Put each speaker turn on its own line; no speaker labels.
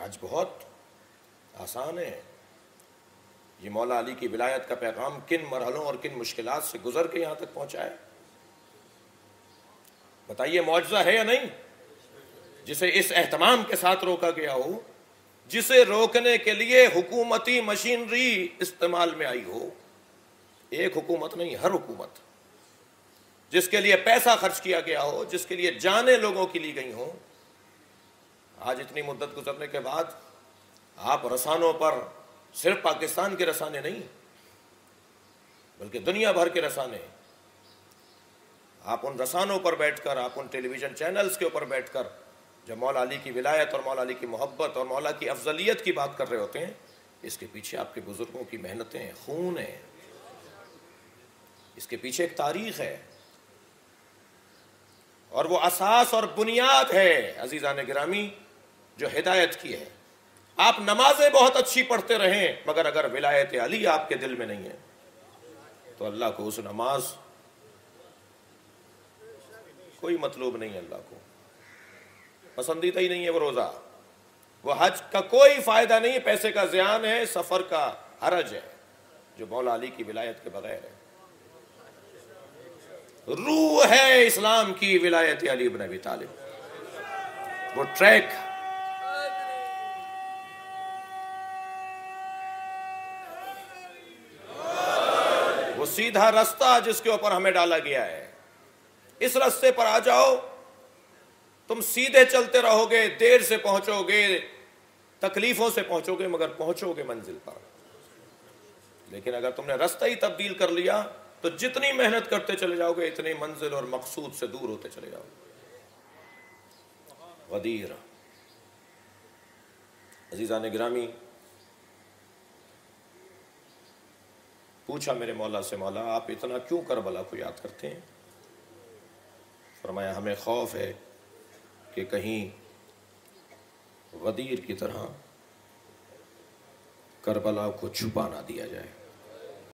آج بہت آسان ہے. یہ مولا علی کی ولایت کا پیغام کن مرحلوں اور کن مشکلات سے گزر کے یہاں تک پہنچا ہے. بتائیے معجزہ ہے یا نہیں؟ جسے اس اہتمام کے ساتھ روکا گیا ہو، جسے روکنے کے لیے حکومتی مشینری استعمال میں آئی ہو. ایک حکومت نہیں، ہر حکومت جس کے لیے پیسہ خرچ کیا گیا ہو، جس کے لیے جانیں لوگوں کی لی گئی ہوں. آج اتنی مدت گزرنے کے بعد آپ رسانوں پر، صرف پاکستان کے رسانے نہیں بلکہ دنیا بھر کے رسانے، آپ ان رسانوں پر بیٹھ کر، آپ ان ٹیلی ویژن چینلز کے اوپر بیٹھ کر جب مولا علی کی ولایت اور مولا علی کی محبت اور مولا کی افضلیت کی بات کر رہے ہوتے ہیں، اس کے پیچھے آپ کے بزرگوں کی محنتیں، خون ہے، اس کے پیچھے ایک تاریخ ہے، اور وہ اساس اور بنیاد ہے عزیزان گرامی جو ہدایت کی ہے. آپ نمازیں بہت اچھی پڑھتے رہیں مگر اگر ولایت علی آپ کے دل میں نہیں ہے تو اللہ کو اس نماز کوئی مطلوب نہیں ہے، اللہ کو پسندیدہ ہی نہیں ہے وہ روزہ، وہ حج کا کوئی فائدہ نہیں ہے، پیسے کا زیان ہے، سفر کا حرج ہے جو مولا علی کی ولایت کے بغیر ہے. روح ہے اسلام کی ولایت علی بن ابی طالب، وہ ٹریک، وہ سیدھا رستہ جس کے اوپر ہمیں ڈالا گیا ہے. اس رستے پر آ جاؤ، تم سیدھے چلتے رہو گے، دیر سے پہنچو گے، تکلیفوں سے پہنچو گے مگر پہنچو گے منزل پر. لیکن اگر تم نے رستہ ہی تبدیل کر لیا تو جتنی محنت کرتے چلے جاؤ گے اتنی منزل اور مقصود سے دور ہوتے چلے جاؤ گے. غدیر. عزیزان گرامی، پوچھا میرے مولا سے، مولا آپ اتنا کیوں کربلا کو یاد کرتے ہیں؟ فرمایا ہمیں خوف ہے کہ کہیں غدیر کی طرح کربلا کو چھپا نہ دیا جائے.